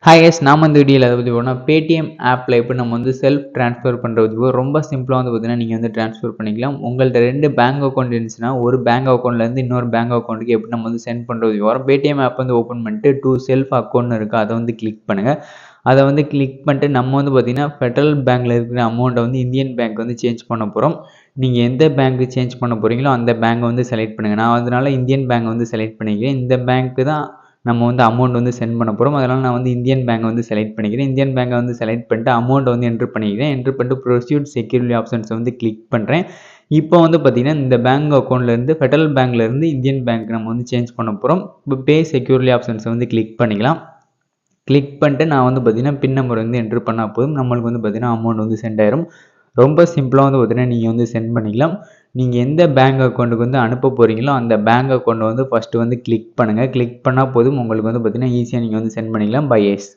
Hi S நாம் இந்த வீடியோவில் அதை பற்றி போனால் பேடிஎம் ஆப்பில் இப்போ நம்ம வந்து செல்ஃப் ட்ரான்ஸ்ஃபர் பண்ணுறதுக்கு ரொம்ப சிம்பிளாக வந்து பார்த்தீங்கன்னா நீங்கள் வந்து ட்ரான்ஸ்ஃபர் பண்ணிக்கலாம். உங்கள்கிட்ட 2 பேங்க் அக்கௌண்ட் இருந்துச்சுன்னா ஒரு பேங்க் அக்கௌண்ட்லேருந்து இன்னொரு பேங்க் அக்கௌண்ட்டுக்கு எப்படி நம்ம வந்து சென்ட் பண்ணுறதுக்கு வரும். பேடிஎம் ஆப் வந்து ஓப்பன் பண்ணிட்டு டூ செல்ஃப் அக்கௌண்ட் இருக்குது, அதை வந்து கிளிக் பண்ணுங்கள். அதை வந்து கிளிக் பண்ணிட்டு நம்ம வந்து பார்த்திங்கன்னா ஃபெடரல் பேங்க்கில் இருக்கிற அமௌண்ட்டை வந்து இந்தியன் பேங்க் வந்து சேஞ்ச் பண்ண போகிறோம். நீங்கள் எந்த பேங்க்கு சேஞ்ச் பண்ண போகிறீங்களோ அந்த பேங்கை வந்து செலக்ட் பண்ணுங்கள். நான் அதனால் இந்தியன் பேங்க் வந்து செலக்ட் பண்ணிக்கிறேன். இந்த பேங்க்கு தான் நம்ம வந்து அமௌண்ட் வந்து சென்ட் பண்ண போகிறோம். அதனால் நான் வந்து இந்தியன் பேங்கை வந்து செலக்ட் பண்ணிக்கிறேன். இந்தியன் பேங்கை வந்து செலக்ட் பண்ணிட்டு அமௌண்ட்டை வந்து என்ட்ரு பண்ணிக்கிறேன். என்ட்ரு பண்ணிட்டு ப்ரொசீட் செக்யூரிட்டி ஆப்ஷன்ஸை வந்து கிளிக் பண்ணுறேன். இப்போ வந்து பார்த்திங்கன்னா இந்த பேங்க் அக்கௌண்ட்லேருந்து ஃபெடரல் பேங்க்லேருந்து இந்தியன் பேங்க் நம்ம வந்து சேஞ்ச் பண்ண போகிறோம். இப்போ பே செக்யூரிட்டி ஆப்ஷன்ஸை வந்து கிளிக் பண்ணிக்கலாம். கிளிக் பண்ணிட்டு நான் வந்து பார்த்திங்கன்னா பின் நம்பர் வந்து என்ட்ரு பண்ணால் போதும் நம்மளுக்கு வந்து பார்த்திங்கன்னா அமௌண்ட் வந்து சென்ட் ஆயிரும். ரொம்ப சிம்பிளாக வந்து பார்த்திங்கன்னா நீங்கள் வந்து சென்ட் பண்ணிக்கலாம். நீங்கள் எந்த பேங்க் அக்கௌண்ட்டுக்கு வந்து அனுப்ப போகிறீங்களோ அந்த பேங்க் அக்கௌண்ட்டை வந்து ஃபஸ்ட்டு வந்து கிளிக் பண்ணுங்கள். கிளிக் பண்ணால் போதும் உங்களுக்கு வந்து பார்த்திங்கன்னா ஈஸியாக நீங்கள் வந்து சென்ட் பண்ணிக்கலாம். பை எஸ்.